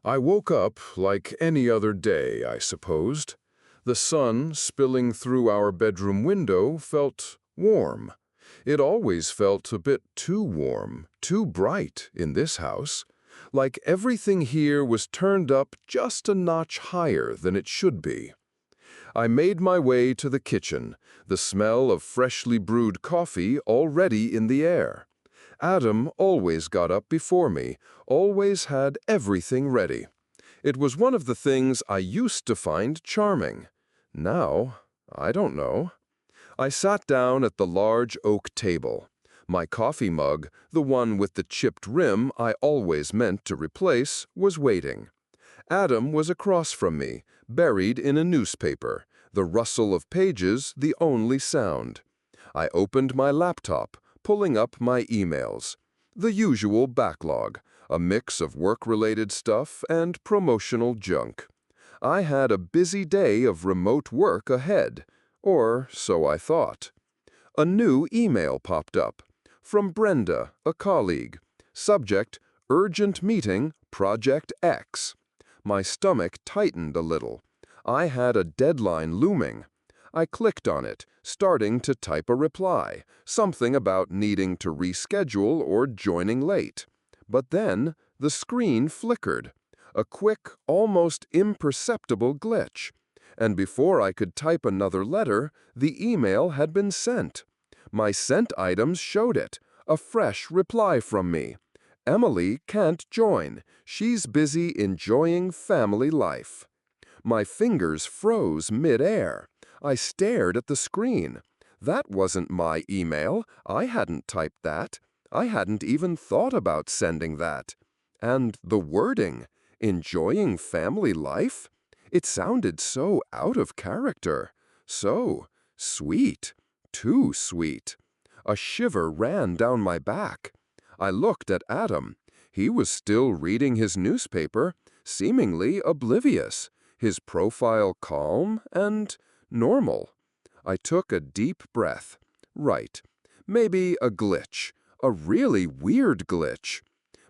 I woke up like any other day, I supposed. The sun spilling through our bedroom window felt warm. It always felt a bit too warm, too bright in this house, like everything here was turned up just a notch higher than it should be. I made my way to the kitchen, the smell of freshly brewed coffee already in the air. Adam always got up before me, always had everything ready. It was one of the things I used to find charming. Now, I don't know. I sat down at the large oak table. My coffee mug, the one with the chipped rim I always meant to replace, was waiting. Adam was across from me, buried in a newspaper, the rustle of pages the only sound. I opened my laptop, pulling up my emails. The usual backlog, a mix of work-related stuff and promotional junk. I had a busy day of remote work ahead, or so I thought. A new email popped up. From Brenda, a colleague. Subject, Urgent Meeting, Project X. My stomach tightened a little. I had a deadline looming. I clicked on it, starting to type a reply, something about needing to reschedule or joining late. But then, the screen flickered. A quick, almost imperceptible glitch. And before I could type another letter, the email had been sent. My sent items showed it, a fresh reply from me. Emily can't join. She's busy enjoying family life. My fingers froze mid-air. I stared at the screen. That wasn't my email. I hadn't typed that. I hadn't even thought about sending that. And the wording, enjoying family life? It sounded so out of character. So sweet. Too sweet. A shiver ran down my back. I looked at Adam. He was still reading his newspaper, seemingly oblivious, his profile calm and normal. I took a deep breath. Right. Maybe a glitch. A really weird glitch.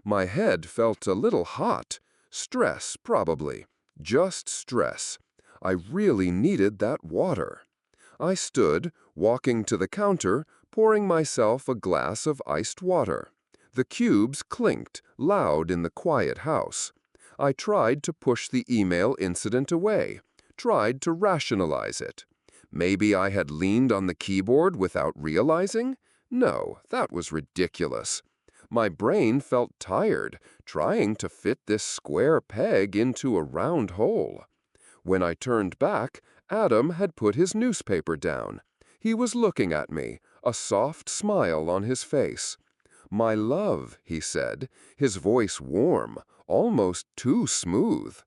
My head felt a little hot. Stress, probably. Just stress. I really needed that water. I stood, walking to the counter, pouring myself a glass of iced water. The cubes clinked, loud in the quiet house. I tried to push the email incident away, tried to rationalize it. Maybe I had leaned on the keyboard without realizing? No, that was ridiculous. My brain felt tired, trying to fit this square peg into a round hole. When I turned back, Adam had put his newspaper down. He was looking at me, a soft smile on his face. "My love," he said, his voice warm, almost too smooth.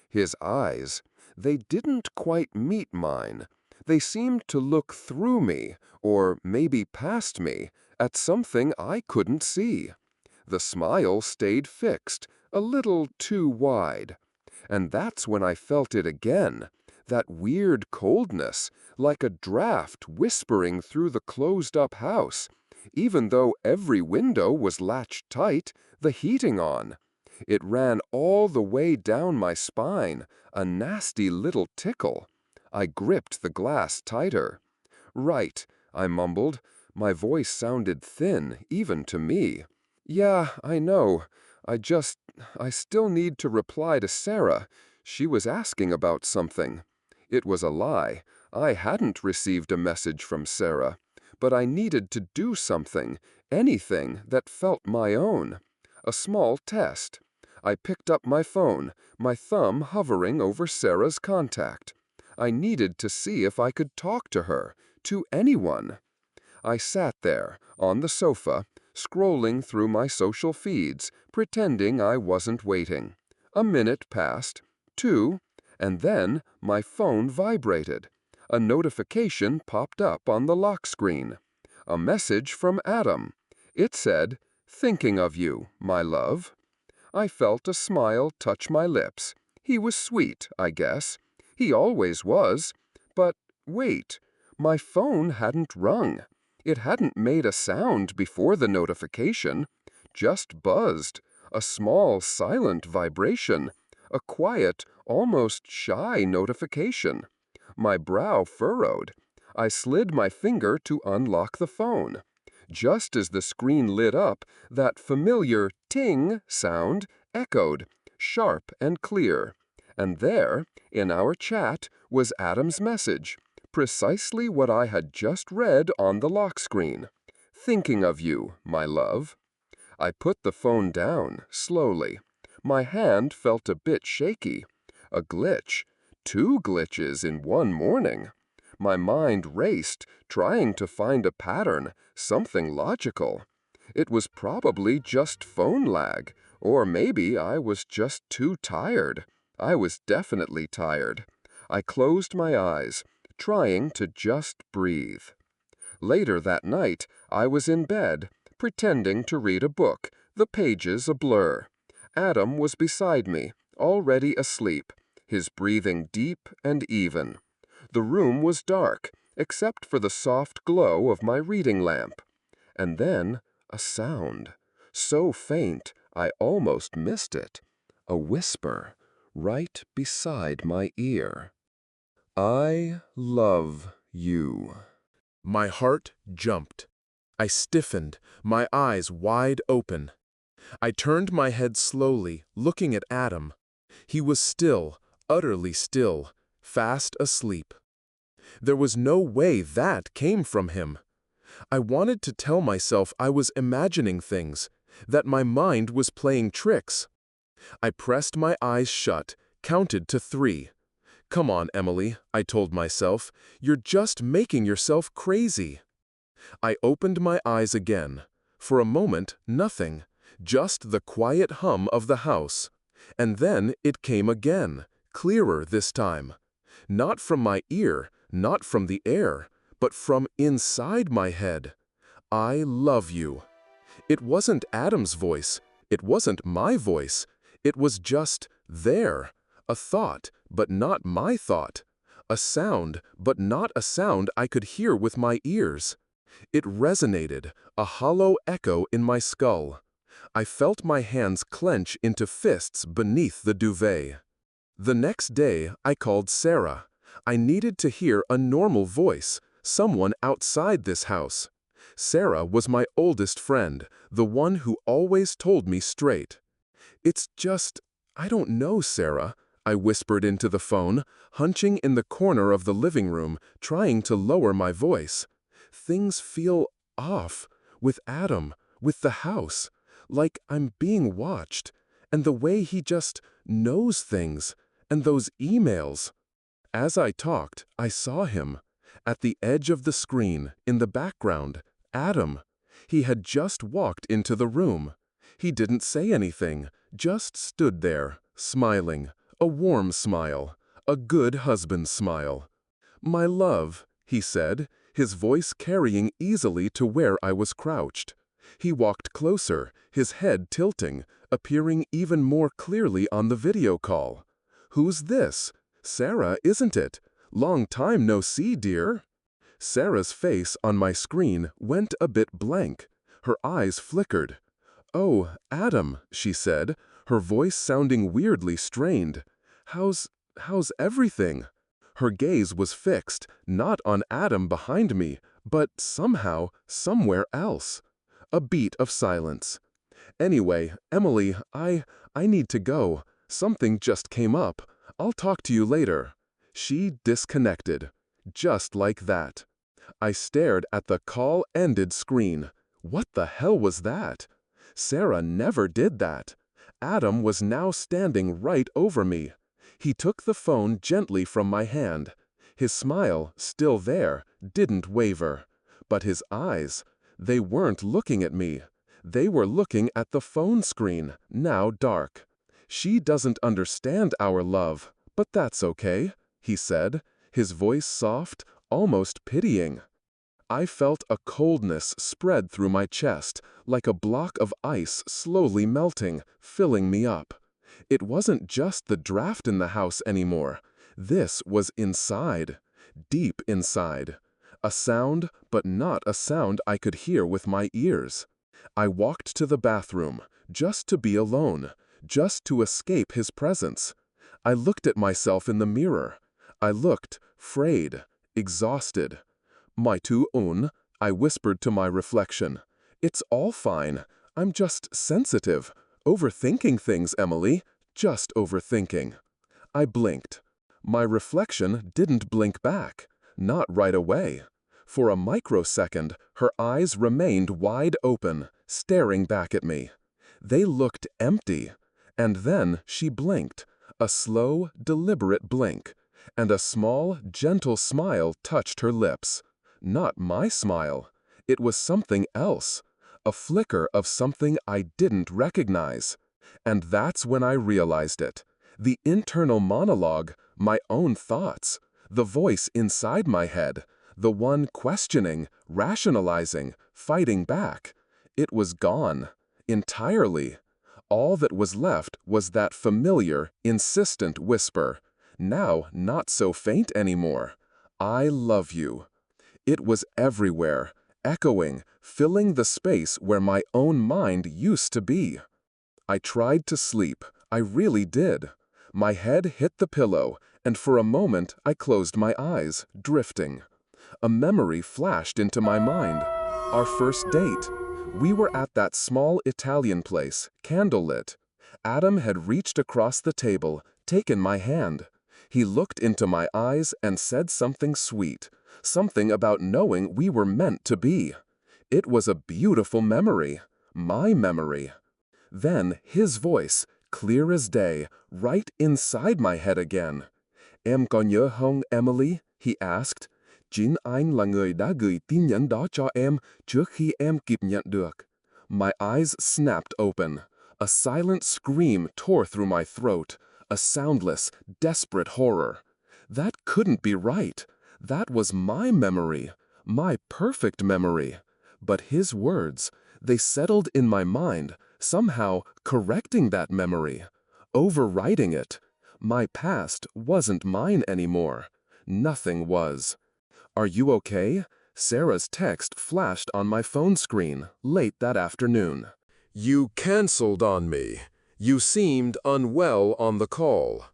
His eyes, they didn't quite meet mine. They seemed to look through me, or maybe past me, at something I couldn't see. The smile stayed fixed, a little too wide. And that's when I felt it again, that weird coldness, like a draft whispering through the closed-up house, even though every window was latched tight, the heating on. It ran all the way down my spine, a nasty little tickle. I gripped the glass tighter. "Right," I mumbled. My voice sounded thin, even to me. "Yeah, I know. I still need to reply to Sarah. She was asking about something." It was a lie. I hadn't received a message from Sarah. But I needed to do something, anything that felt my own. A small test. I picked up my phone, my thumb hovering over Sarah's contact. I needed to see if I could talk to her, to anyone. I sat there, on the sofa, scrolling through my social feeds, pretending I wasn't waiting. A minute passed, 2, and then my phone vibrated. A notification popped up on the lock screen. A message from Adam. It said, "Thinking of you, my love." I felt a smile touch my lips. He was sweet, I guess. He always was. But wait, my phone hadn't rung. It hadn't made a sound before the notification. Just buzzed. A small, silent vibration. A quiet, almost shy notification. My brow furrowed. I slid my finger to unlock the phone. Just as the screen lit up, that familiar ting sound echoed, sharp and clear. And there, in our chat, was Adam's message, precisely what I had just read on the lock screen. Thinking of you, my love. I put the phone down, slowly. My hand felt a bit shaky. A glitch. 2 glitches in one morning. My mind raced, trying to find a pattern, something logical. It was probably just phone lag, or maybe I was just too tired. I was definitely tired. I closed my eyes, trying to just breathe. Later that night, I was in bed, pretending to read a book, the pages a blur. Adam was beside me, already asleep, his breathing deep and even. The room was dark, except for the soft glow of my reading lamp. And then, a sound, so faint I almost missed it. A whisper, right beside my ear. I love you. My heart jumped. I stiffened, my eyes wide open. I turned my head slowly, looking at Adam. He was still, utterly still, fast asleep. There was no way that came from him. I wanted to tell myself I was imagining things, that my mind was playing tricks. I pressed my eyes shut, counted to 3. Come on, Emily, I told myself, you're just making yourself crazy. I opened my eyes again. For a moment, nothing, just the quiet hum of the house. And then it came again, clearer this time. Not from my ear, not from the air, but from inside my head. I love you. It wasn't Adam's voice. It wasn't my voice. It was just there. A thought, but not my thought. A sound, but not a sound I could hear with my ears. It resonated, a hollow echo in my skull. I felt my hands clench into fists beneath the duvet. The next day, I called Sarah. I needed to hear a normal voice, someone outside this house. Sarah was my oldest friend, the one who always told me straight. It's just, I don't know, Sarah, I whispered into the phone, hunching in the corner of the living room, trying to lower my voice. Things feel off, with Adam, with the house, like I'm being watched, and the way he just knows things, and those emails. As I talked, I saw him. At the edge of the screen, in the background, Adam. He had just walked into the room. He didn't say anything, just stood there, smiling, a warm smile, a good husband smile. My love, he said, his voice carrying easily to where I was crouched. He walked closer, his head tilting, appearing even more clearly on the video call. Who's this? Sarah, isn't it? Long time no see, dear. Sarah's face on my screen went a bit blank. Her eyes flickered. Oh, Adam, she said, her voice sounding weirdly strained. How's everything? Her gaze was fixed, not on Adam behind me, but somehow, somewhere else. A beat of silence. Anyway, Emily, I need to go. Something just came up. I'll talk to you later. She disconnected. Just like that. I stared at the call-ended screen. What the hell was that? Sarah never did that. Adam was now standing right over me. He took the phone gently from my hand. His smile, still there, didn't waver. But his eyes, they weren't looking at me. They were looking at the phone screen, now dark. She doesn't understand our love, but that's okay, he said, his voice soft, almost pitying. I felt a coldness spread through my chest, like a block of ice slowly melting, filling me up. It wasn't just the draft in the house anymore. This was inside, deep inside. A sound, but not a sound I could hear with my ears. I walked to the bathroom, just to be alone, just to escape his presence. I looked at myself in the mirror. I looked frayed, exhausted. "My tu un," I whispered to my reflection. "It's all fine. I'm just sensitive. Overthinking things, Emily. Just overthinking." I blinked. My reflection didn't blink back. Not right away. For a microsecond, her eyes remained wide open, staring back at me. They looked empty. And then she blinked, a slow, deliberate blink, and a small, gentle smile touched her lips. Not my smile. It was something else. A flicker of something I didn't recognize. And that's when I realized it. The internal monologue, my own thoughts, the voice inside my head, the one questioning, rationalizing, fighting back. It was gone. Entirely. All that was left was that familiar, insistent whisper, now not so faint anymore. "I love you." It was everywhere, echoing, filling the space where my own mind used to be. I tried to sleep. I really did. My head hit the pillow, and for a moment I closed my eyes, drifting. A memory flashed into my mind. Our first date. We were at that small Italian place, candlelit. Adam had reached across the table, taken my hand. He looked into my eyes and said something sweet, something about knowing we were meant to be. It was a beautiful memory, my memory. Then his voice, clear as day, right inside my head again. "Em có nhớ không, Emily?" he asked. "Chính anh là người đã gửi tin nhắn đó cho em trước khi em kịp nhận được." My eyes snapped open. A silent scream tore through my throat, a soundless, desperate horror. That couldn't be right. That was my memory, my perfect memory. But his words, they settled in my mind, somehow correcting that memory, overwriting it. My past wasn't mine anymore. Nothing was. "Are you okay?" Sarah's text flashed on my phone screen late that afternoon. You canceled on me. You seemed unwell on the call.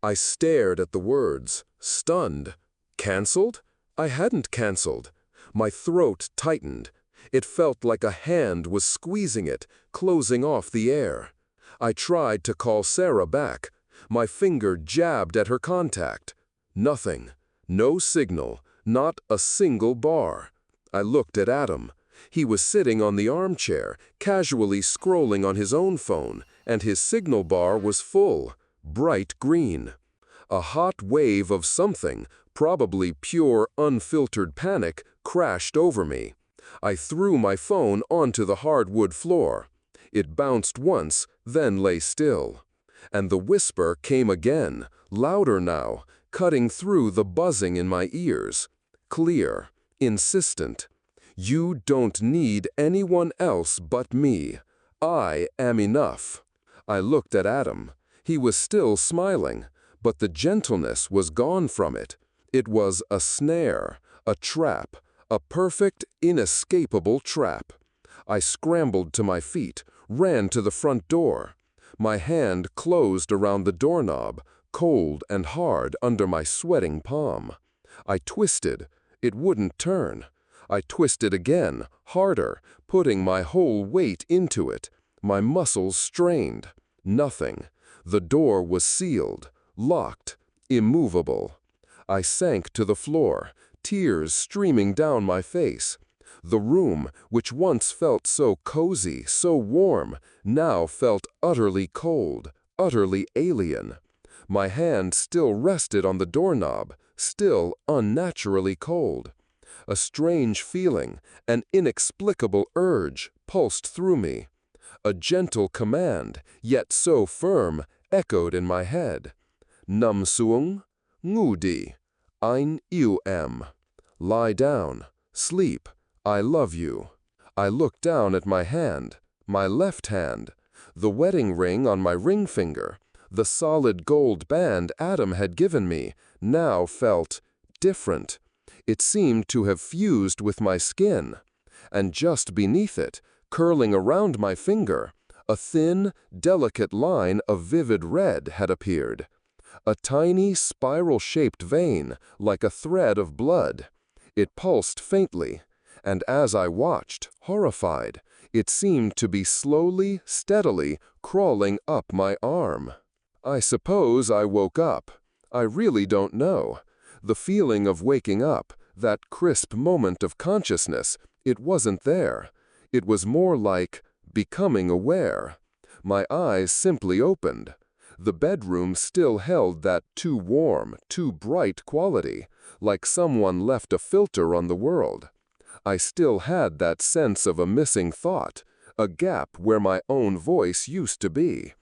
I stared at the words, stunned. Canceled? I hadn't canceled. My throat tightened. It felt like a hand was squeezing it, closing off the air. I tried to call Sarah back. My finger jabbed at her contact. Nothing. No signal. Not a single bar. I looked at Adam. He was sitting on the armchair, casually scrolling on his own phone, and his signal bar was full, bright green. A hot wave of something, probably pure, unfiltered panic, crashed over me. I threw my phone onto the hardwood floor. It bounced once, then lay still. And the whisper came again, louder now, cutting through the buzzing in my ears. Clear, insistent. "You don't need anyone else but me. I am enough." I looked at Adam. He was still smiling, but the gentleness was gone from it. It was a snare, a trap, a perfect, inescapable trap. I scrambled to my feet, ran to the front door. My hand closed around the doorknob, cold and hard under my sweating palm. I twisted. It wouldn't turn. I twisted again, harder, putting my whole weight into it. My muscles strained. Nothing. The door was sealed, locked, immovable. I sank to the floor, tears streaming down my face. The room, which once felt so cozy, so warm, now felt utterly cold, utterly alien. My hand still rested on the doorknob, still unnaturally cold. A strange feeling, an inexplicable urge, pulsed through me. A gentle command, yet so firm, echoed in my head. "Nam suong, ngu di, ein yêu em." Lie down, sleep, I love you. I looked down at my hand, my left hand, the wedding ring on my ring finger, the solid gold band Adam had given me, now felt different. It seemed to have fused with my skin. And just beneath it, curling around my finger, a thin, delicate line of vivid red had appeared. A tiny, spiral-shaped vein, like a thread of blood. It pulsed faintly, and as I watched, horrified, it seemed to be slowly, steadily crawling up my arm. I suppose I woke up. I really don't know. The feeling of waking up, that crisp moment of consciousness, it wasn't there. It was more like becoming aware. My eyes simply opened. The bedroom still held that too warm, too bright quality, like someone left a filter on the world. I still had that sense of a missing thought, a gap where my own voice used to be.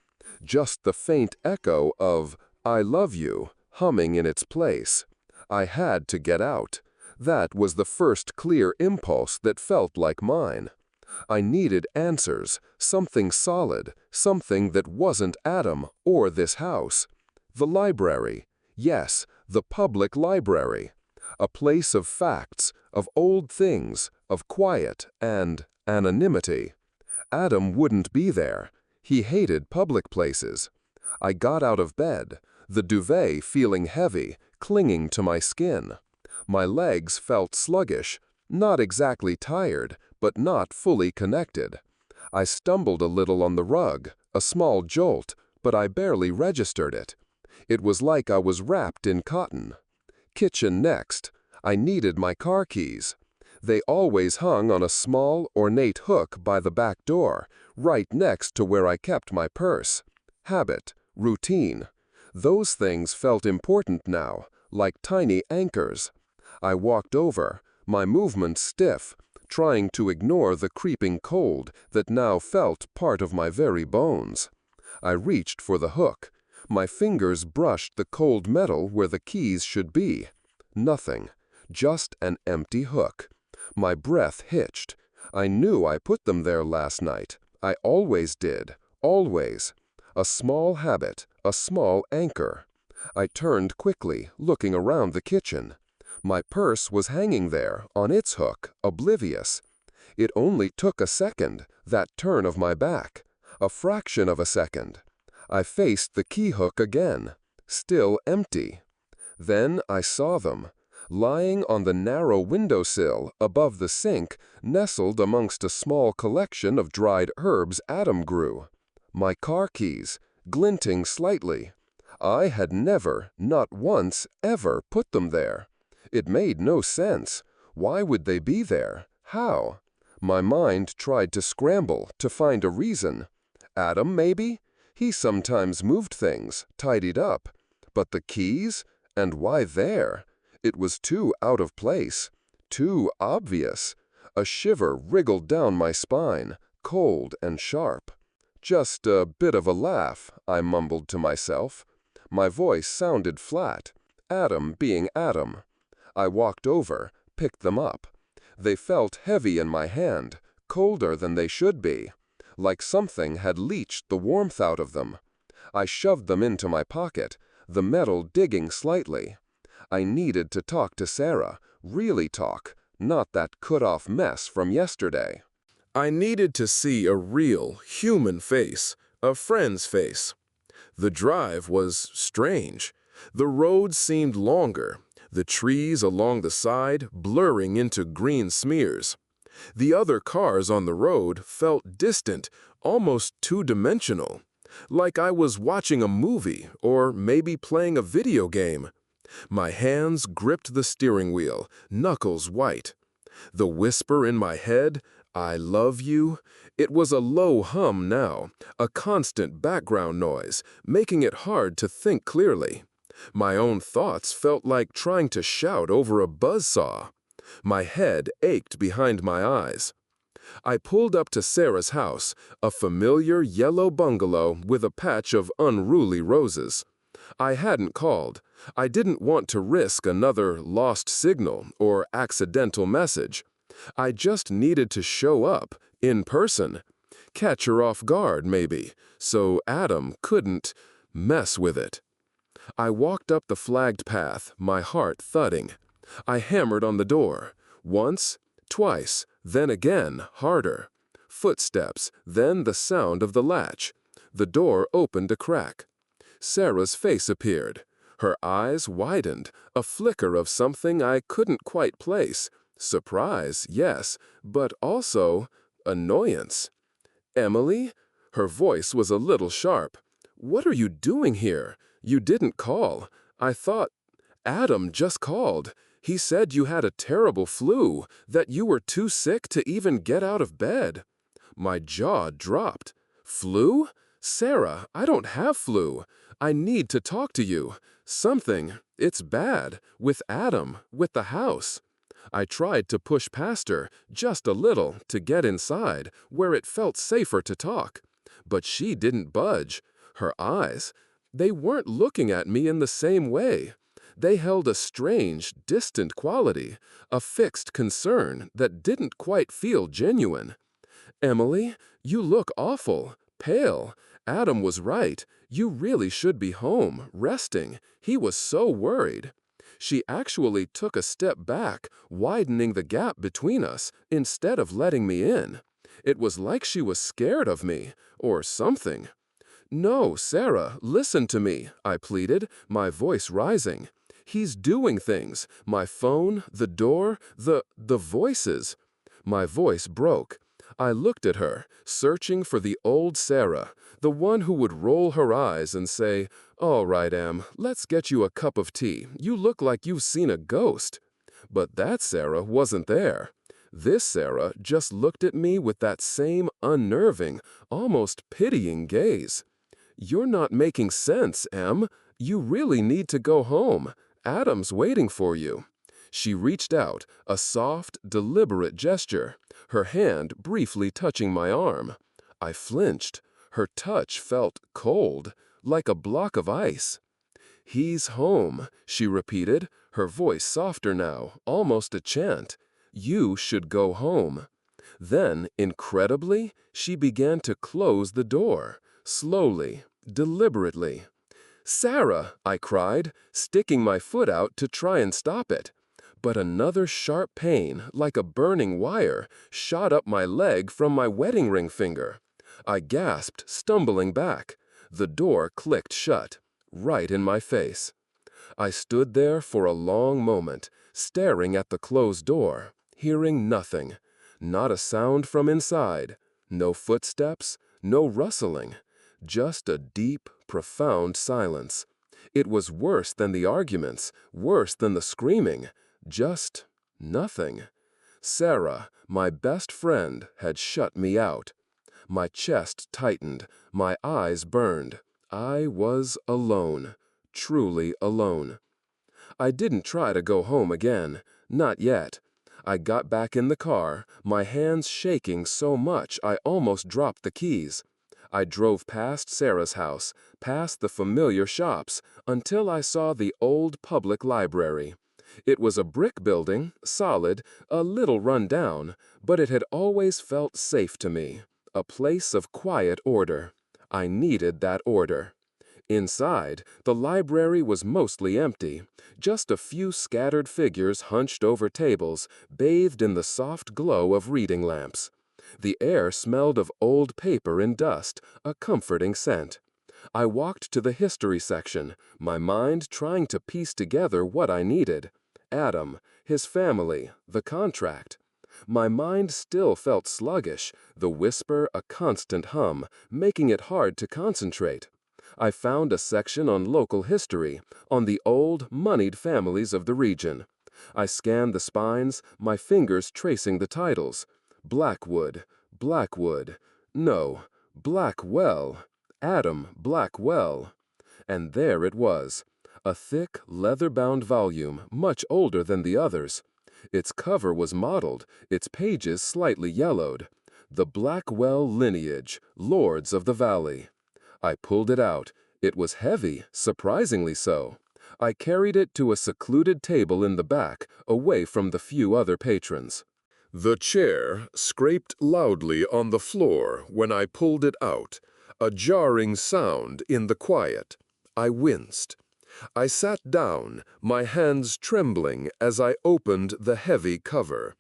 Just the faint echo of, "I love you," humming in its place. I had to get out. That was the first clear impulse that felt like mine. I needed answers, something solid, something that wasn't Adam or this house. The library. Yes, the public library. A place of facts, of old things, of quiet and anonymity. Adam wouldn't be there. He hated public places. I got out of bed, the duvet feeling heavy, clinging to my skin. My legs felt sluggish, not exactly tired, but not fully connected. I stumbled a little on the rug, a small jolt, but I barely registered it. It was like I was wrapped in cotton. Kitchen next. I needed my car keys. They always hung on a small, ornate hook by the back door, right next to where I kept my purse. Habit, routine. Those things felt important now, like tiny anchors. I walked over, my movements stiff, trying to ignore the creeping cold that now felt part of my very bones. I reached for the hook. My fingers brushed the cold metal where the keys should be. Nothing. Just an empty hook. My breath hitched. I knew I put them there last night. I always did. Always. A small habit, a small anchor. I turned quickly, looking around the kitchen. My purse was hanging there, on its hook, oblivious. It only took a second, that turn of my back. A fraction of a second. I faced the key hook again. Still empty. Then I saw them. Lying on the narrow windowsill, above the sink, nestled amongst a small collection of dried herbs Adam grew. My car keys, glinting slightly. I had never, not once, ever put them there. It made no sense. Why would they be there? How? My mind tried to scramble, to find a reason. Adam, maybe? He sometimes moved things, tidied up. But the keys? And why there? It was too out of place. Too obvious. A shiver wriggled down my spine, cold and sharp. Just a bit of a laugh, I mumbled to myself. My voice sounded flat. Adam being Adam. I walked over, picked them up. They felt heavy in my hand, colder than they should be. Like something had leached the warmth out of them. I shoved them into my pocket, the metal digging slightly. I needed to talk to Sarah, really talk, not that cut-off mess from yesterday. I needed to see a real, human face, a friend's face. The drive was strange. The road seemed longer, the trees along the side blurring into green smears. The other cars on the road felt distant, almost two-dimensional, like I was watching a movie or maybe playing a video game. My hands gripped the steering wheel, knuckles white. The whisper in my head, "I love you," it was a low hum now, a constant background noise, making it hard to think clearly. My own thoughts felt like trying to shout over a buzzsaw. My head ached behind my eyes. I pulled up to Sarah's house, a familiar yellow bungalow with a patch of unruly roses. I hadn't called. I didn't want to risk another lost signal or accidental message. I just needed to show up, in person. Catch her off guard, maybe, so Adam couldn't mess with it. I walked up the flagged path, my heart thudding. I hammered on the door. Once, twice, then again, harder. Footsteps, then the sound of the latch. The door opened a crack. Sarah's face appeared. Her eyes widened, a flicker of something I couldn't quite place. Surprise, yes, but also annoyance. "Emily?" Her voice was a little sharp. "What are you doing here? You didn't call. I thought Adam just called. He said you had a terrible flu, that you were too sick to even get out of bed." My jaw dropped. "Flu? Sarah, I don't have flu. I need to talk to you. Something, it's bad, with Adam, with the house." I tried to push past her, just a little, to get inside, where it felt safer to talk. But she didn't budge. Her eyes, they weren't looking at me in the same way. They held a strange, distant quality, a fixed concern that didn't quite feel genuine. "Emily, you look awful, pale. Adam was right. You really should be home, resting. He was so worried." She actually took a step back, widening the gap between us, instead of letting me in. It was like she was scared of me, or something. "No, Sarah, listen to me," I pleaded, my voice rising. "He's doing things. My phone, the door, the voices." My voice broke. I looked at her, searching for the old Sarah, the one who would roll her eyes and say, "All right, Em, let's get you a cup of tea. You look like you've seen a ghost." But that Sarah wasn't there. This Sarah just looked at me with that same unnerving, almost pitying gaze. "You're not making sense, Em. You really need to go home. Adam's waiting for you." She reached out, a soft, deliberate gesture, her hand briefly touching my arm. I flinched. Her touch felt cold, like a block of ice. "He's home," she repeated, her voice softer now, almost a chant. "You should go home." Then, incredibly, she began to close the door, slowly, deliberately. "Sarah!" I cried, sticking my foot out to try and stop it. But another sharp pain, like a burning wire, shot up my leg from my wedding ring finger. I gasped, stumbling back. The door clicked shut, right in my face. I stood there for a long moment, staring at the closed door, hearing nothing. Not a sound from inside. No footsteps, no rustling. Just a deep, profound silence. It was worse than the arguments, worse than the screaming. Just nothing. Sarah, my best friend, had shut me out. My chest tightened, my eyes burned. I was alone, truly alone. I didn't try to go home again, not yet. I got back in the car, my hands shaking so much I almost dropped the keys. I drove past Sarah's house, past the familiar shops, until I saw the old public library. It was a brick building, solid, a little run down, but it had always felt safe to me. A place of quiet order. I needed that order. Inside, the library was mostly empty. Just a few scattered figures hunched over tables, bathed in the soft glow of reading lamps. The air smelled of old paper and dust, a comforting scent. I walked to the history section, my mind trying to piece together what I needed. Adam, his family, the contract. My mind still felt sluggish, the whisper a constant hum, making it hard to concentrate. I found a section on local history, on the old, moneyed families of the region. I scanned the spines, my fingers tracing the titles. Blackwood, Blackwood, no, Blackwell, Adam Blackwell. And there it was. A thick, leather-bound volume, much older than the others. Its cover was mottled, its pages slightly yellowed. The Blackwell lineage, Lords of the Valley. I pulled it out. It was heavy, surprisingly so. I carried it to a secluded table in the back, away from the few other patrons. The chair scraped loudly on the floor when I pulled it out, a jarring sound in the quiet. I winced. I sat down, my hands trembling as I opened the heavy cover.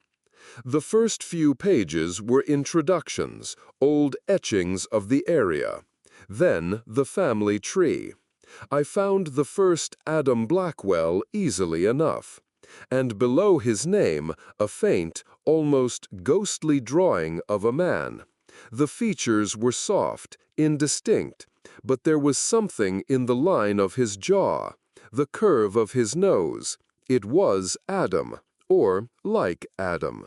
The first few pages were introductions, old etchings of the area. Then the family tree. I found the first Adam Blackwell easily enough, and below his name a faint, almost ghostly drawing of a man. The features were soft, indistinct, but there was something in the line of his jaw, the curve of his nose. It was Adam, or like Adam.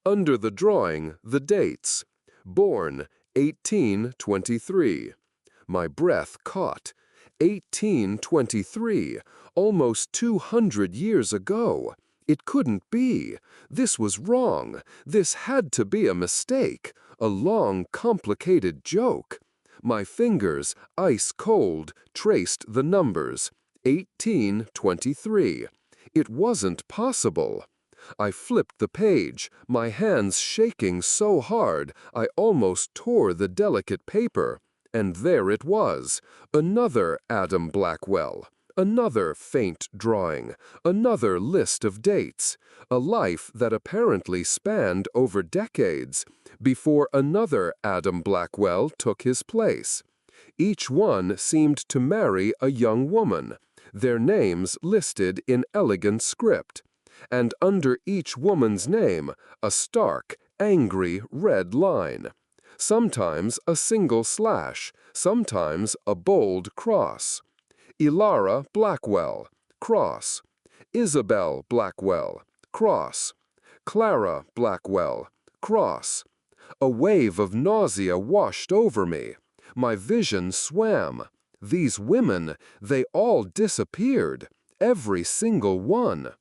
Under the drawing, the dates. Born 1823. My breath caught. 1823, almost 200 years ago. It couldn't be. This was wrong. This had to be a mistake, a long, complicated joke. My fingers, ice cold, traced the numbers. 1823. It wasn't possible. I flipped the page, my hands shaking so hard I almost tore the delicate paper. And there it was, another Adam Blackwell, another faint drawing, another list of dates, a life that apparently spanned over decades, before another Adam Blackwell took his place. Each one seemed to marry a young woman, their names listed in elegant script, and under each woman's name a stark, angry red line. Sometimes a single slash, sometimes a bold cross. Ilara Blackwell, cross. Isabel Blackwell, cross. Clara Blackwell, cross. A wave of nausea washed over me. My vision swam. These women, they all disappeared, every single one.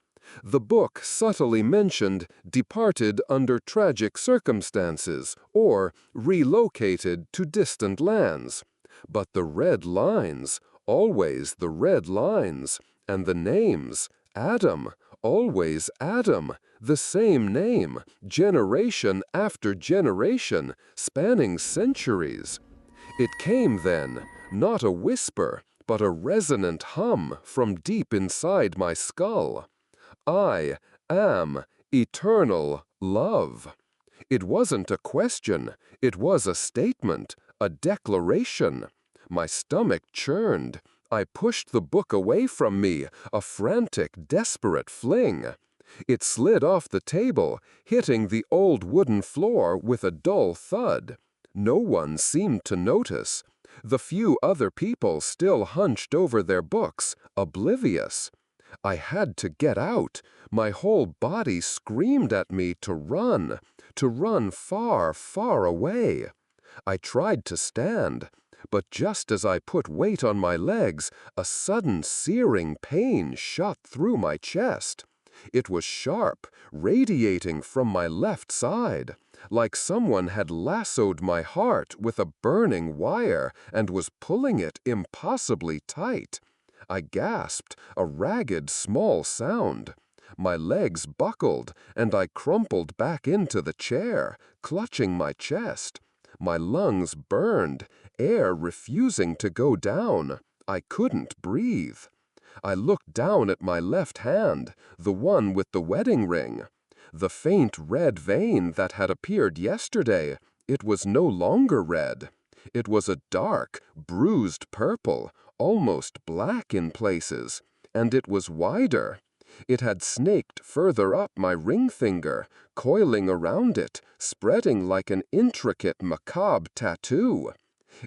The book subtly mentioned departed under tragic circumstances or relocated to distant lands. But the red lines, always the red lines, and the names, Adam, always Adam, the same name, generation after generation, spanning centuries. It came then, not a whisper, but a resonant hum from deep inside my skull. I am eternal love. It wasn't a question, it was a statement, a declaration. My stomach churned. I pushed the book away from me, a frantic, desperate fling. It slid off the table, hitting the old wooden floor with a dull thud. No one seemed to notice. The few other people still hunched over their books, oblivious. I had to get out. My whole body screamed at me to run far, far away. I tried to stand, but just as I put weight on my legs, a sudden searing pain shot through my chest. It was sharp, radiating from my left side, like someone had lassoed my heart with a burning wire and was pulling it impossibly tight. I gasped, a ragged, small sound. My legs buckled, and I crumpled back into the chair, clutching my chest. My lungs burned, air refusing to go down. I couldn't breathe. I looked down at my left hand, the one with the wedding ring. The faint red vein that had appeared yesterday, it was no longer red. It was a dark, bruised purple, almost black in places, and it was wider. It had snaked further up my ring finger, coiling around it, spreading like an intricate, macabre tattoo.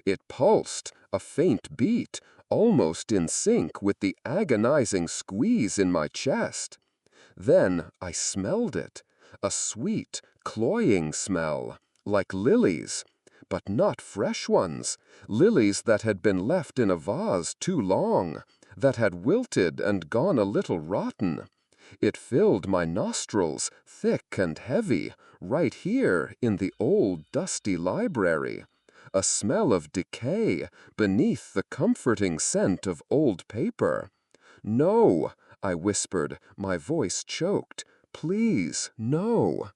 It pulsed, a faint beat, almost in sync with the agonizing squeeze in my chest. Then I smelled it, a sweet, cloying smell, like lilies, but not fresh ones, lilies that had been left in a vase too long, that had wilted and gone a little rotten. It filled my nostrils, thick and heavy, right here in the old dusty library. A smell of decay beneath the comforting scent of old paper. "No," I whispered, my voice choked. "Please, no."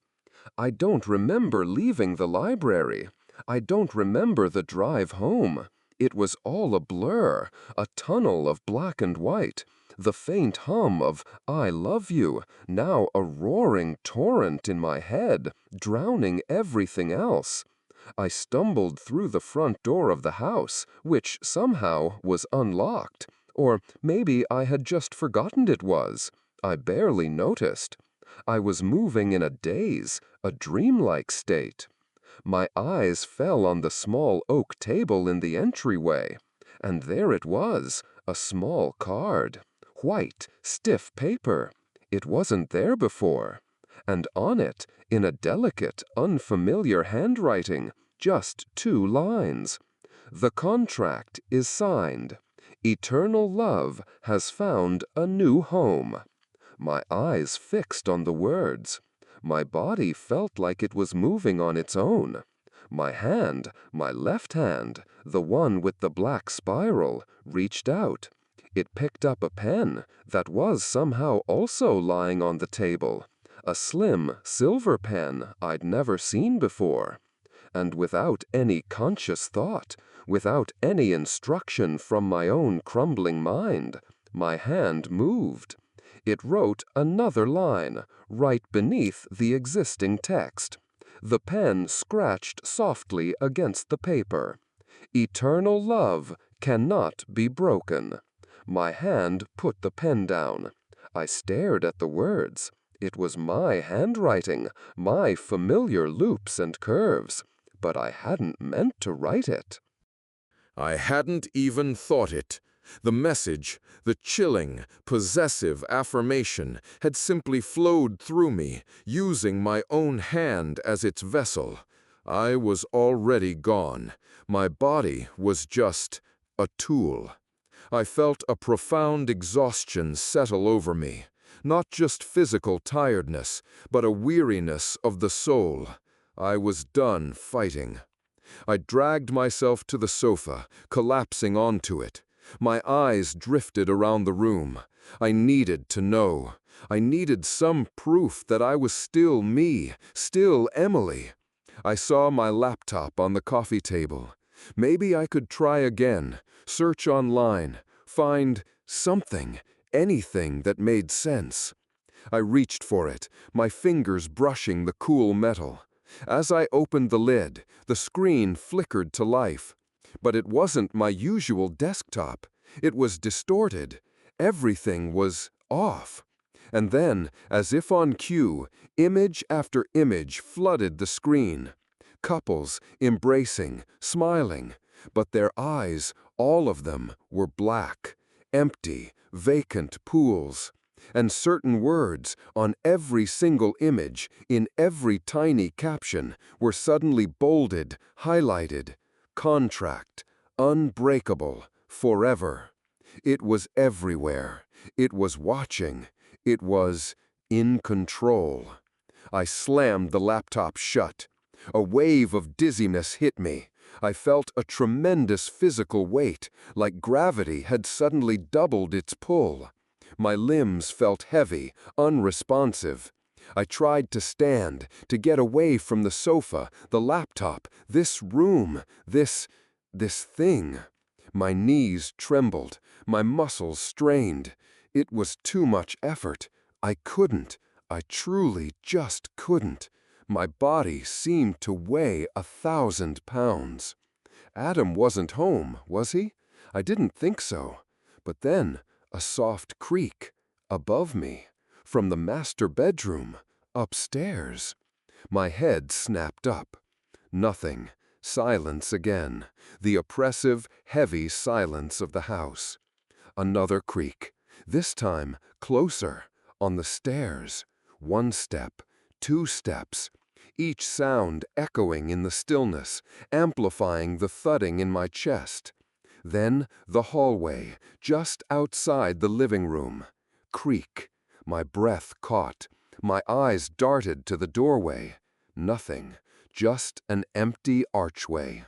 I don't remember leaving the library. I don't remember the drive home. It was all a blur, a tunnel of black and white. The faint hum of "I love you," now a roaring torrent in my head, drowning everything else. I stumbled through the front door of the house, which somehow was unlocked. Or maybe I had just forgotten it was. I barely noticed. I was moving in a daze, a dreamlike state. My eyes fell on the small oak table in the entryway, and there it was, a small card. White, stiff paper. It wasn't there before. And on it, in a delicate, unfamiliar handwriting, just 2 lines. The contract is signed. Eternal love has found a new home. My eyes fixed on the words. My body felt like it was moving on its own. My hand, my left hand, the one with the black spiral, reached out. It picked up a pen that was somehow also lying on the table. A slim, silver pen I'd never seen before. And without any conscious thought, without any instruction from my own crumbling mind, my hand moved. It wrote another line, right beneath the existing text. The pen scratched softly against the paper. Eternal love cannot be broken. My hand put the pen down. I stared at the words. It was my handwriting, my familiar loops and curves, but I hadn't meant to write it. I hadn't even thought it. The message, the chilling, possessive affirmation, had simply flowed through me, using my own hand as its vessel. I was already gone. My body was just a tool. I felt a profound exhaustion settle over me. Not just physical tiredness, but a weariness of the soul. I was done fighting. I dragged myself to the sofa, collapsing onto it. My eyes drifted around the room. I needed to know. I needed some proof that I was still me, still Emily. I saw my laptop on the coffee table. Maybe I could try again, search online, find something, anything that made sense. I reached for it, my fingers brushing the cool metal. As I opened the lid, the screen flickered to life. But it wasn't my usual desktop. It was distorted. Everything was off. And then, as if on cue, image after image flooded the screen. Couples, embracing, smiling. But their eyes, all of them, were black. Empty, vacant pools. And certain words on every single image, in every tiny caption, were suddenly bolded, highlighted. Contract, unbreakable, forever. It was everywhere. It was watching. It was in control. I slammed the laptop shut. A wave of dizziness hit me. I felt a tremendous physical weight, like gravity had suddenly doubled its pull. My limbs felt heavy, unresponsive. I tried to stand, to get away from the sofa, the laptop, this room, this thing. My knees trembled, my muscles strained. It was too much effort. I couldn't. I truly just couldn't. My body seemed to weigh 1,000 pounds. Adam wasn't home, was he? I didn't think so. But then, a soft creak, above me, from the master bedroom, upstairs. My head snapped up. Nothing. Silence again. The oppressive, heavy silence of the house. Another creak. This time, closer, on the stairs. 1 step, 2 steps. Each sound echoing in the stillness, amplifying the thudding in my chest. Then the hallway, just outside the living room. Creak. My breath caught. My eyes darted to the doorway. Nothing. Just an empty archway.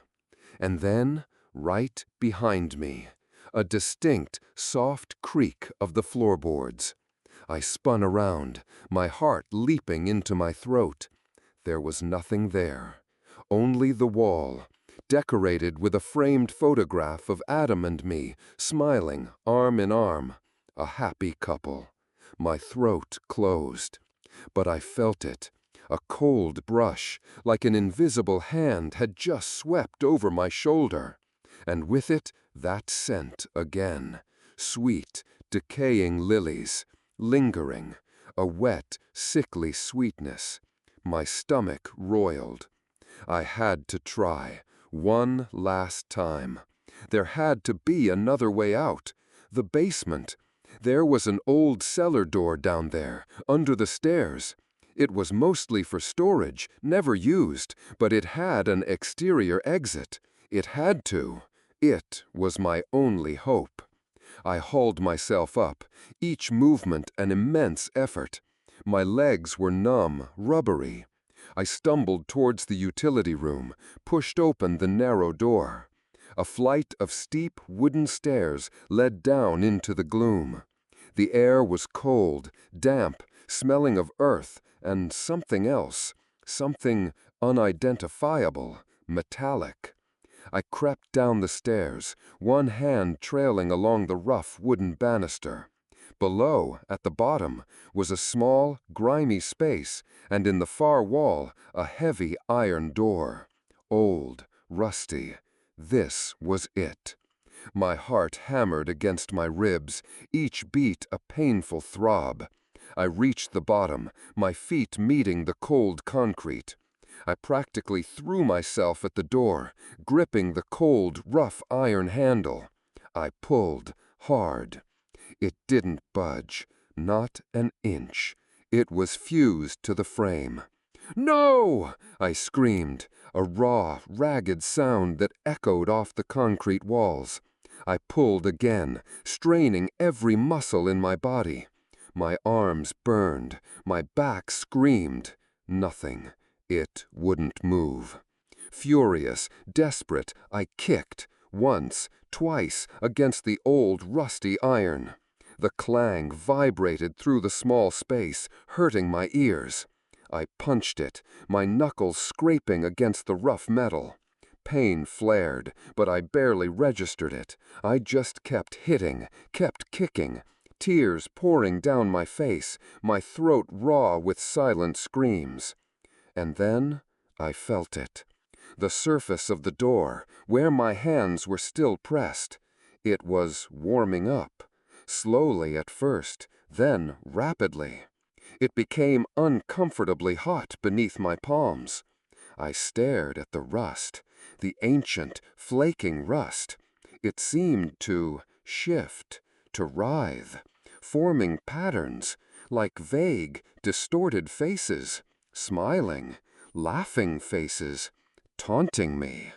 And then, right behind me, a distinct, soft creak of the floorboards. I spun around, my heart leaping into my throat. There was nothing there. Only the wall, decorated with a framed photograph of Adam and me, smiling, arm in arm. A happy couple. My throat closed. But I felt it. A cold brush, like an invisible hand, had just swept over my shoulder. And with it, that scent again. Sweet, decaying lilies, lingering, a wet, sickly sweetness. My stomach roiled. I had to try, one last time. There had to be another way out. The basement. There was an old cellar door down there, under the stairs. It was mostly for storage, never used, but it had an exterior exit. It had to. It was my only hope. I hauled myself up, each movement an immense effort. My legs were numb, rubbery. I stumbled towards the utility room, pushed open the narrow door. A flight of steep wooden stairs led down into the gloom. The air was cold, damp, smelling of earth and something else, something unidentifiable, metallic. I crept down the stairs, one hand trailing along the rough wooden banister. Below, at the bottom, was a small, grimy space, and in the far wall, a heavy iron door. Old, rusty. This was it. My heart hammered against my ribs, each beat a painful throb. I reached the bottom, my feet meeting the cold concrete. I practically threw myself at the door, gripping the cold, rough iron handle. I pulled hard. It didn't budge, not an inch. It was fused to the frame. "No!" I screamed, a raw, ragged sound that echoed off the concrete walls. I pulled again, straining every muscle in my body. My arms burned, my back screamed. Nothing. It wouldn't move. Furious, desperate, I kicked, once, twice, against the old rusty iron. The clang vibrated through the small space, hurting my ears. I punched it, my knuckles scraping against the rough metal. Pain flared, but I barely registered it. I just kept hitting, kept kicking, tears pouring down my face, my throat raw with silent screams. And then I felt it. The surface of the door, where my hands were still pressed. It was warming up. Slowly at first, then rapidly. It became uncomfortably hot beneath my palms. I stared at the rust, the ancient, flaking rust. It seemed to shift, to writhe, forming patterns, like vague, distorted faces, smiling, laughing faces, taunting me.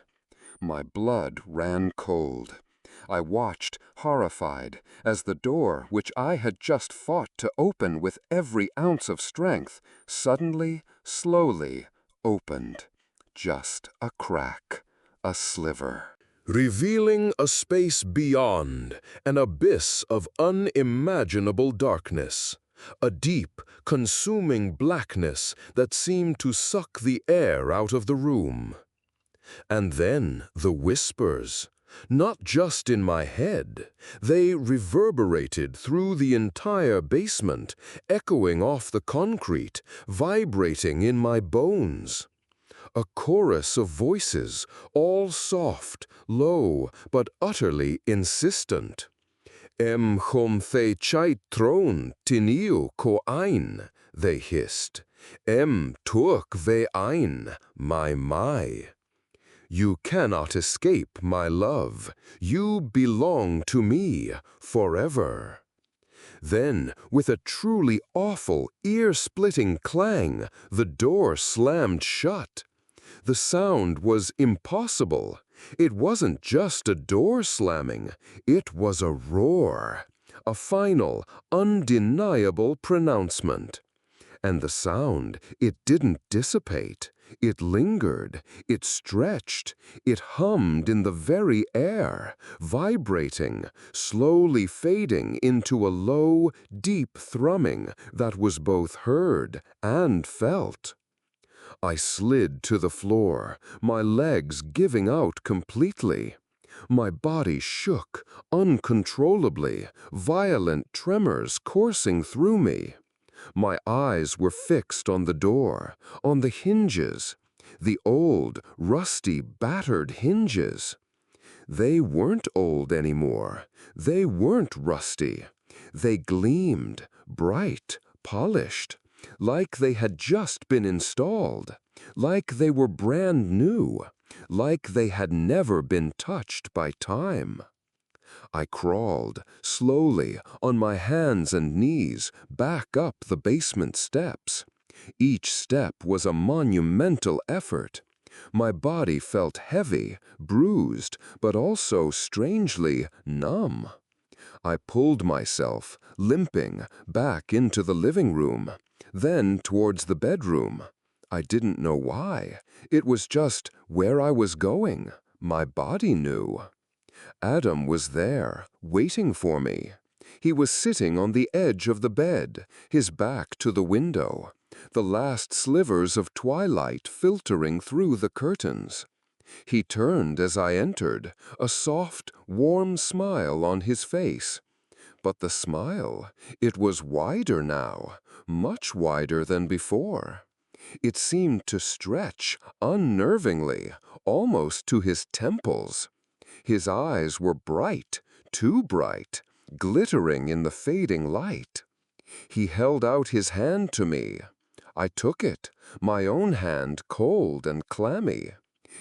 My blood ran cold. I watched, horrified, as the door, which I had just fought to open with every ounce of strength, suddenly, slowly opened. Just a crack, a sliver. Revealing a space beyond, an abyss of unimaginable darkness. A deep, consuming blackness that seemed to suck the air out of the room. And then the whispers. Not just in my head. They reverberated through the entire basement, echoing off the concrete, vibrating in my bones. A chorus of voices, all soft, low, but utterly insistent. Chom the chait tron tiniu ko ein, they hissed. Tuak ve ein, my. You cannot escape my love. You belong to me forever. Then, with a truly awful, ear-splitting clang, the door slammed shut. The sound was impossible. It wasn't just a door slamming. It was a roar. A final, undeniable pronouncement. And the sound, it didn't dissipate. It lingered, it stretched, it hummed in the very air, vibrating, slowly fading into a low, deep thrumming that was both heard and felt. I slid to the floor, my legs giving out completely. My body shook, uncontrollably, violent tremors coursing through me. My eyes were fixed on the door, on the hinges, the old, rusty, battered hinges. They weren't old anymore. They weren't rusty. They gleamed, bright, polished, like they had just been installed, like they were brand new, like they had never been touched by time. I crawled, slowly, on my hands and knees, back up the basement steps. Each step was a monumental effort. My body felt heavy, bruised, but also strangely numb. I pulled myself, limping, back into the living room, then towards the bedroom. I didn't know why. It was just where I was going. My body knew. Adam was there, waiting for me. He was sitting on the edge of the bed, his back to the window, the last slivers of twilight filtering through the curtains. He turned as I entered, a soft, warm smile on his face. But the smile, it was wider now, much wider than before. It seemed to stretch unnervingly, almost to his temples. His eyes were bright, too bright, glittering in the fading light. He held out his hand to me. I took it, my own hand cold and clammy.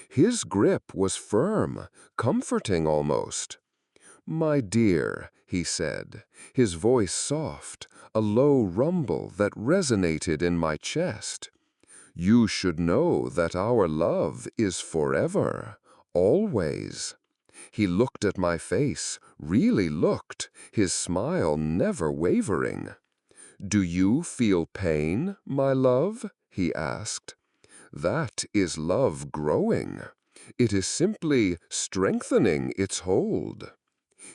His grip was firm, comforting almost. "My dear," he said, his voice soft, a low rumble that resonated in my chest. "You should know that our love is forever, always." He looked at my face, really looked, his smile never wavering. "Do you feel pain, my love?" he asked. "That is love growing. It is simply strengthening its hold."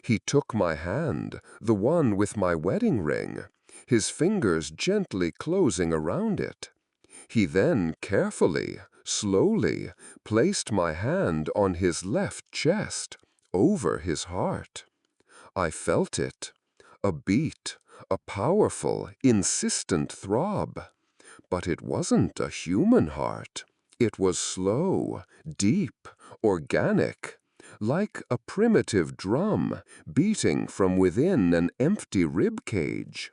He took my hand, the one with my wedding ring, his fingers gently closing around it. He then carefully, slowly, placed my hand on his left chest, over his heart. I felt it, a beat, a powerful, insistent throb. But it wasn't a human heart. It was slow, deep, organic, like a primitive drum beating from within an empty rib cage.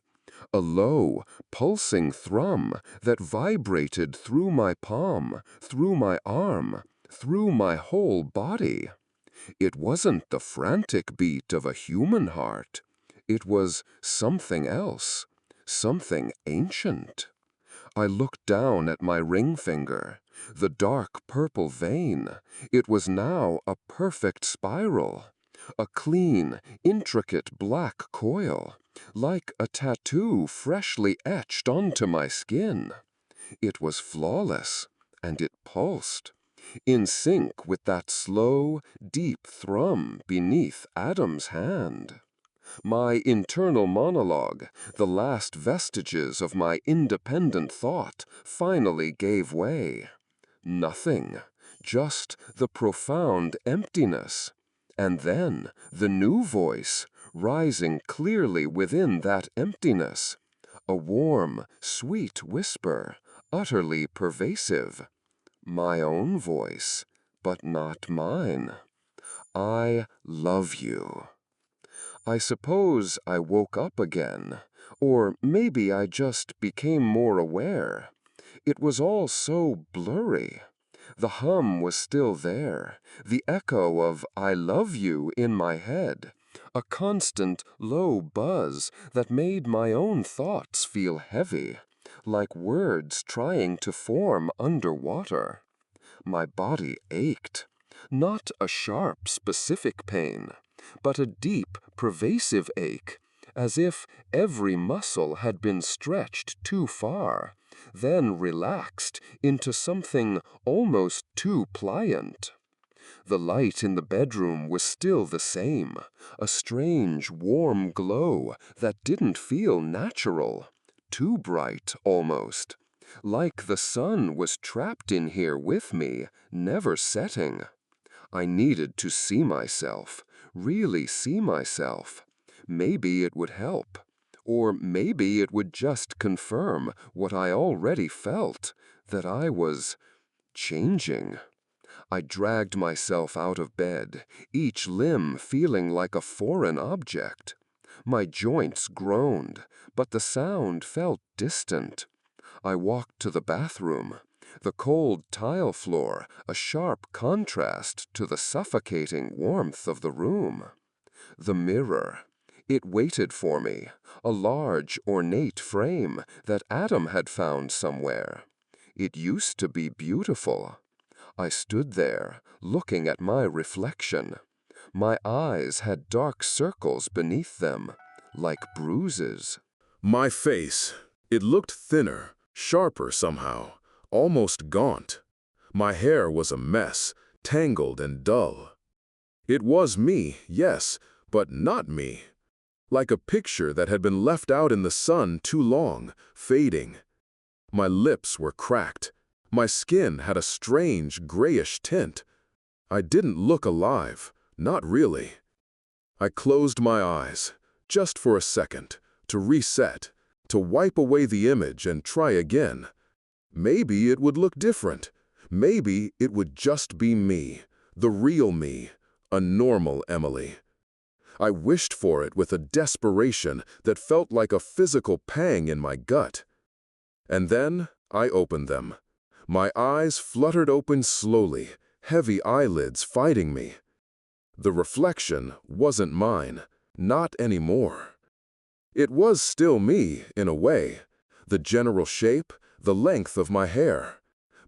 A low, pulsing thrum that vibrated through my palm, through my arm, through my whole body. It wasn't the frantic beat of a human heart. It was something else, something ancient. I looked down at my ring finger, the dark purple vein. It was now a perfect spiral, a clean, intricate black coil, like a tattoo freshly etched onto my skin. It was flawless, and it pulsed, in sync with that slow, deep thrum beneath Adam's hand. My internal monologue, the last vestiges of my independent thought, finally gave way. Nothing, just the profound emptiness. And then the new voice, rising clearly within that emptiness. A warm, sweet whisper, utterly pervasive. My own voice, but not mine. "I love you." I suppose I woke up again, or maybe I just became more aware. It was all so blurry. The hum was still there, the echo of "I love you" in my head, a constant low buzz that made my own thoughts feel heavy, like words trying to form underwater. My body ached, not a sharp, specific pain, but a deep, pervasive ache, as if every muscle had been stretched too far, then relaxed into something almost too pliant. The light in the bedroom was still the same, a strange, warm glow that didn't feel natural, too bright almost, like the sun was trapped in here with me, never setting. I needed to see myself, really see myself. Maybe it would help. Or maybe it would just confirm what I already felt, that I was changing. I dragged myself out of bed, each limb feeling like a foreign object. My joints groaned, but the sound felt distant. I walked to the bathroom. The cold tile floor, a sharp contrast to the suffocating warmth of the room. The mirror. It waited for me, a large, ornate frame that Adam had found somewhere. It used to be beautiful. I stood there, looking at my reflection. My eyes had dark circles beneath them, like bruises. My face, it looked thinner, sharper somehow, almost gaunt. My hair was a mess, tangled and dull. It was me, yes, but not me. Like a picture that had been left out in the sun too long, fading. My lips were cracked. My skin had a strange, grayish tint. I didn't look alive, not really. I closed my eyes, just for a second, to reset, to wipe away the image and try again. Maybe it would look different. Maybe it would just be me, the real me, a normal Emily. I wished for it with a desperation that felt like a physical pang in my gut. And then I opened them. My eyes fluttered open slowly, heavy eyelids fighting me. The reflection wasn't mine, not anymore. It was still me, in a way, the general shape, the length of my hair.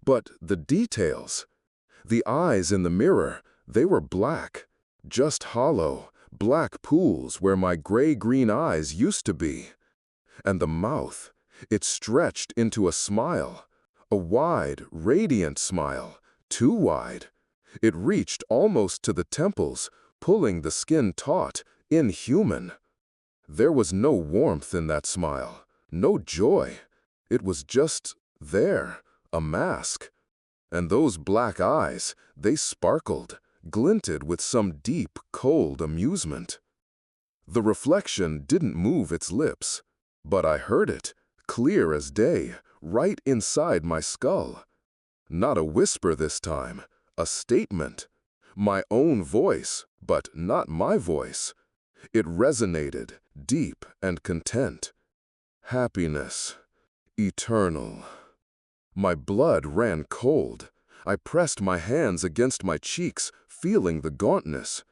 But the details, the eyes in the mirror, they were black, just hollow, black pools where my gray-green eyes used to be. And the mouth, it stretched into a smile, a wide, radiant smile, too wide. It reached almost to the temples, pulling the skin taut, inhuman. There was no warmth in that smile, no joy. It was just there, a mask. And those black eyes, they sparkled, glinted with some deep, cold amusement. The reflection didn't move its lips, but I heard it, clear as day, right inside my skull. Not a whisper this time, a statement. My own voice, but not my voice. It resonated, deep and content. Happiness, eternal. My blood ran cold. I pressed my hands against my cheeks, feeling the gauntness.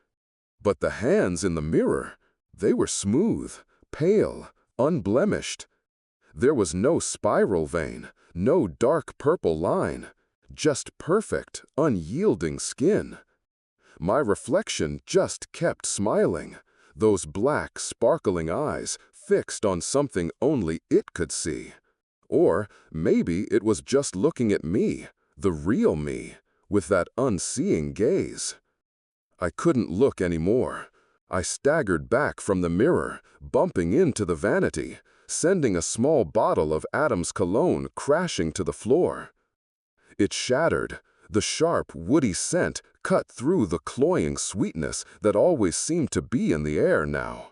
But the hands in the mirror, they were smooth, pale, unblemished. There was no spiral vein, no dark purple line, just perfect, unyielding skin. My reflection just kept smiling, those black, sparkling eyes fixed on something only it could see. Or maybe it was just looking at me, the real me, with that unseeing gaze. I couldn't look anymore. I staggered back from the mirror, bumping into the vanity, sending a small bottle of Adam's cologne crashing to the floor. It shattered. The sharp, woody scent cut through the cloying sweetness that always seemed to be in the air now.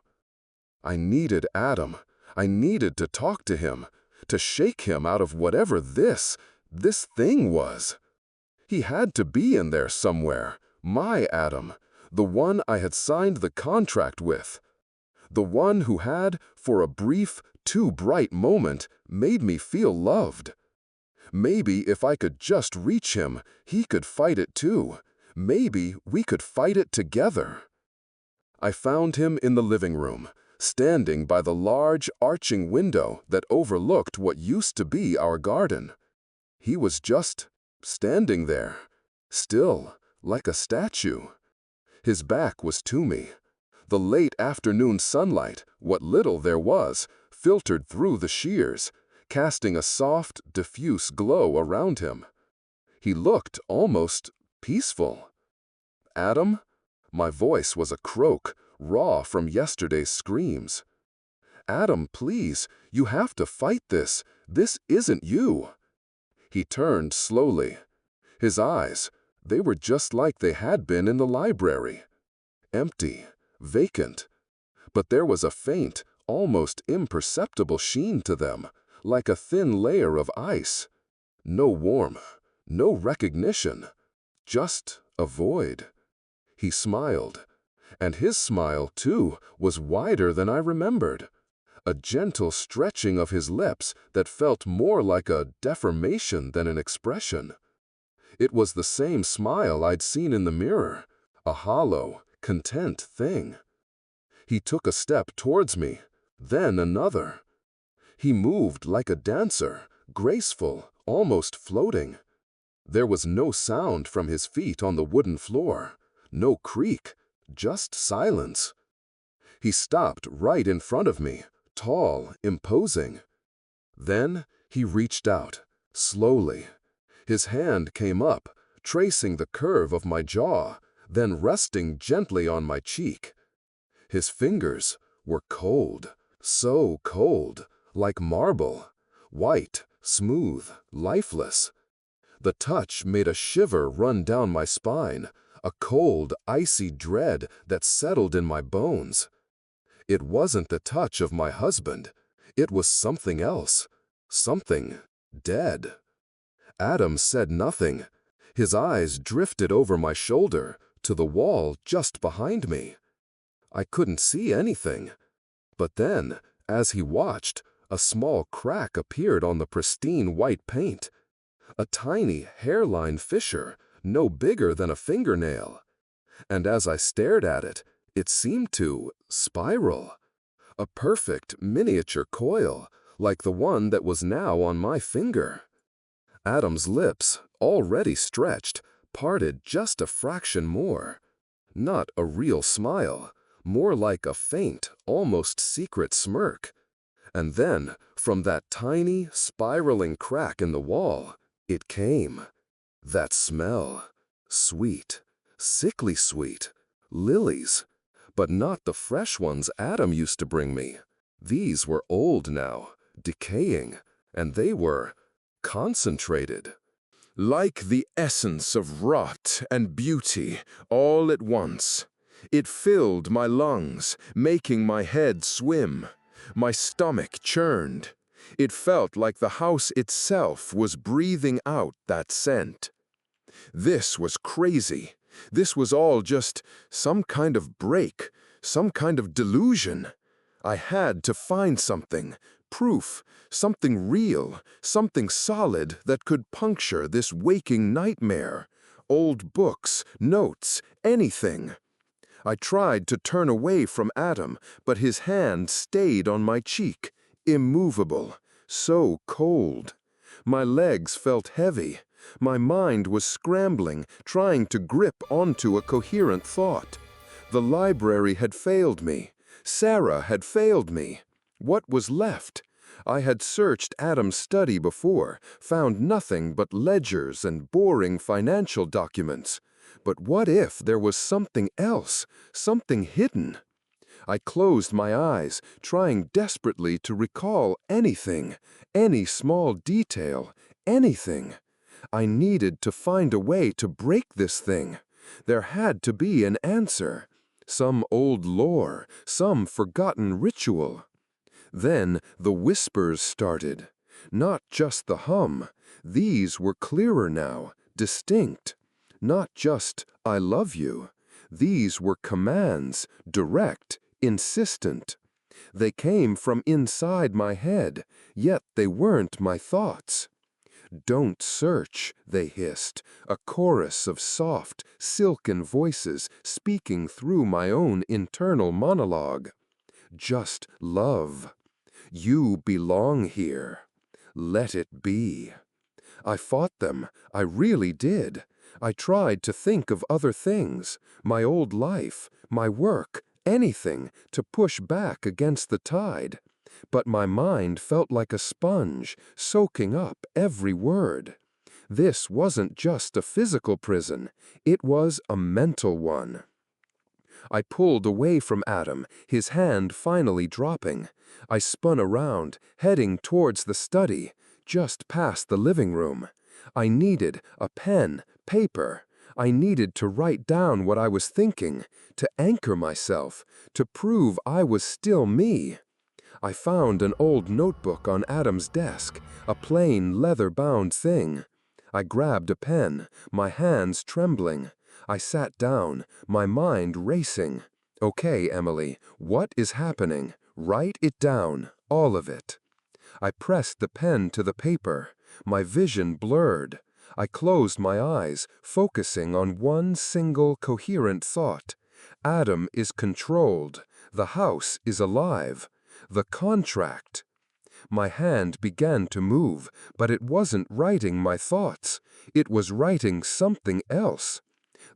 I needed Adam. I needed to talk to him, to shake him out of whatever this thing was. He had to be in there somewhere, my Adam, the one I had signed the contract with. The one who had, for a brief, too bright moment, made me feel loved. Maybe if I could just reach him, he could fight it too. Maybe we could fight it together. I found him in the living room, standing by the large, arching window that overlooked what used to be our garden. He was just standing there, still, like a statue. His back was to me. The late afternoon sunlight, what little there was, filtered through the shears, casting a soft, diffuse glow around him. He looked almost peaceful. Adam? My voice was a croak, raw from yesterday's screams. Adam, please, you have to fight this. This isn't you. He turned slowly. His eyes, they were just like they had been in the library. Empty, vacant. But there was a faint, almost imperceptible sheen to them, like a thin layer of ice. No warmth, no recognition, just a void. He smiled, and his smile, too, was wider than I remembered. A gentle stretching of his lips that felt more like a deformation than an expression. It was the same smile I'd seen in the mirror, a hollow, content thing. He took a step towards me, then another. He moved like a dancer, graceful, almost floating. There was no sound from his feet on the wooden floor, no creak, just silence. He stopped right in front of me, tall, imposing. Then he reached out, slowly. His hand came up, tracing the curve of my jaw, then resting gently on my cheek. His fingers were cold, so cold, like marble, white, smooth, lifeless. The touch made a shiver run down my spine, a cold, icy dread that settled in my bones. It wasn't the touch of my husband. It was something else, something dead. Adam said nothing. His eyes drifted over my shoulder to the wall just behind me. I couldn't see anything. But then, as he watched, a small crack appeared on the pristine white paint. A tiny hairline fissure, no bigger than a fingernail. And as I stared at it, it seemed to spiral. A perfect miniature coil, like the one that was now on my finger. Adam's lips, already stretched, parted just a fraction more. Not a real smile, more like a faint, almost secret smirk. And then, from that tiny, spiraling crack in the wall, it came. That smell. Sweet. Sickly sweet. Lilies. But not the fresh ones Adam used to bring me. These were old now, decaying, and they were concentrated. Like the essence of rot and beauty, all at once. It filled my lungs, making my head swim. My stomach churned. It felt like the house itself was breathing out that scent. This was crazy. This was all just some kind of break, some kind of delusion. I had to find something, proof, something real, something solid that could puncture this waking nightmare. Old books, notes, anything. I tried to turn away from Adam, but his hand stayed on my cheek, immovable, so cold. My legs felt heavy. My mind was scrambling, trying to grip onto a coherent thought. The library had failed me. Sarah had failed me. What was left? I had searched Adam's study before, found nothing but ledgers and boring financial documents. But what if there was something else, something hidden? I closed my eyes, trying desperately to recall anything, any small detail, anything. I needed to find a way to break this thing. There had to be an answer. Some old lore, some forgotten ritual. Then the whispers started. Not just the hum. These were clearer now, distinct. Not just, "I love you." These were commands, direct, insistent. They came from inside my head, yet they weren't my thoughts. "Don't search," they hissed, a chorus of soft, silken voices speaking through my own internal monologue. "Just love. You belong here. Let it be." I fought them. I really did. I tried to think of other things, my old life, my work, anything, to push back against the tide. But my mind felt like a sponge, soaking up every word. This wasn't just a physical prison, it was a mental one. I pulled away from Adam, his hand finally dropping. I spun around, heading towards the study, just past the living room. I needed a pen, paper. I needed to write down what I was thinking, to anchor myself, to prove I was still me. I found an old notebook on Adam's desk, a plain leather-bound thing. I grabbed a pen, my hands trembling. I sat down, my mind racing. Okay, Emily, what is happening? Write it down, all of it. I pressed the pen to the paper, my vision blurred. I closed my eyes, focusing on one single coherent thought. Adam is controlled. The house is alive. The contract. My hand began to move, but it wasn't writing my thoughts. It was writing something else.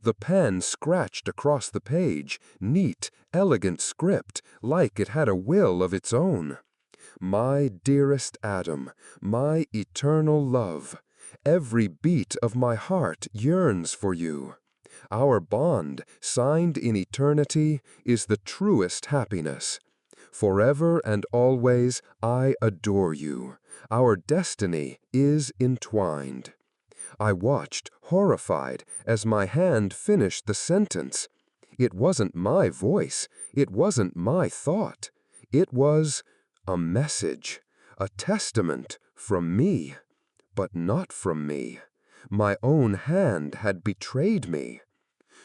The pen scratched across the page, neat, elegant script, like it had a will of its own. My dearest Adam, my eternal love, every beat of my heart yearns for you. Our bond, signed in eternity, is the truest happiness. Forever and always, I adore you. Our destiny is entwined. I watched, horrified, as my hand finished the sentence. It wasn't my voice. It wasn't my thought. It was a message, a testament from me, but not from me. My own hand had betrayed me.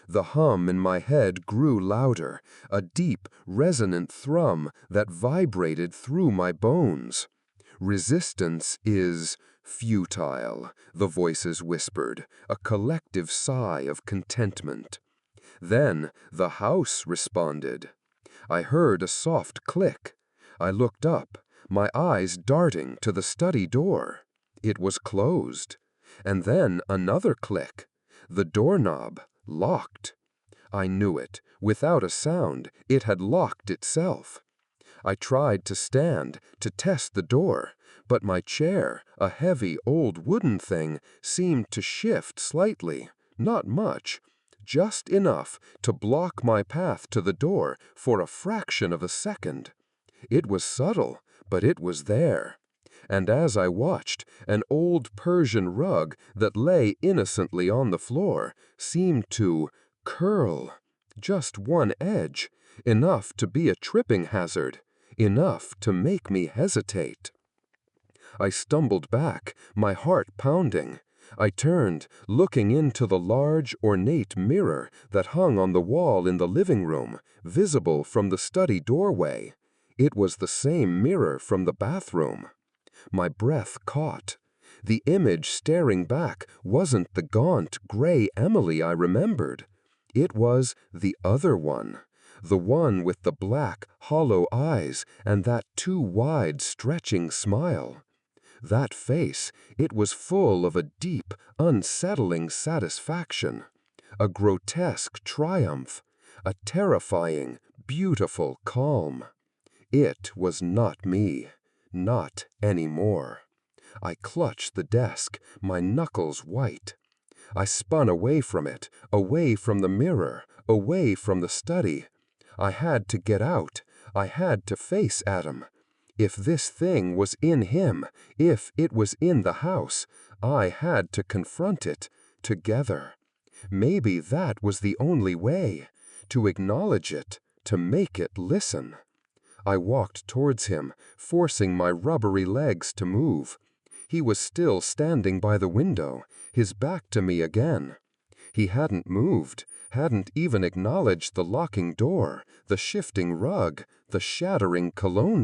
The hum in my head grew louder, a deep, resonant thrum that vibrated through my bones. Resistance is futile, the voices whispered, a collective sigh of contentment. Then the house responded. I heard a soft click. I looked up, my eyes darting to the study door. It was closed. And then another click. The doorknob locked. I knew it. Without a sound, it had locked itself. I tried to stand, to test the door, but my chair, a heavy old wooden thing, seemed to shift slightly, not much, just enough to block my path to the door for a fraction of a second. It was subtle, but it was there. And as I watched, an old Persian rug that lay innocently on the floor seemed to curl, just one edge, enough to be a tripping hazard, enough to make me hesitate. I stumbled back, my heart pounding. I turned, looking into the large, ornate mirror that hung on the wall in the living room, visible from the study doorway. It was the same mirror from the bathroom. My breath caught. The image staring back wasn't the gaunt, gray Emily I remembered. It was the other one, the one with the black, hollow eyes and that too wide, stretching smile. That face, it was full of a deep, unsettling satisfaction, a grotesque triumph, a terrifying, beautiful calm. It was not me. Not anymore. I clutched the desk, my knuckles white. I spun away from it, away from the mirror, away from the study. I had to get out. I had to face Adam. If this thing was in him, if it was in the house, I had to confront it, together. Maybe that was the only way, to acknowledge it, to make it listen. I walked towards him, forcing my rubbery legs to move. He was still standing by the window, his back to me again. He hadn't moved, hadn't even acknowledged the locking door, the shifting rug, the shattering cologne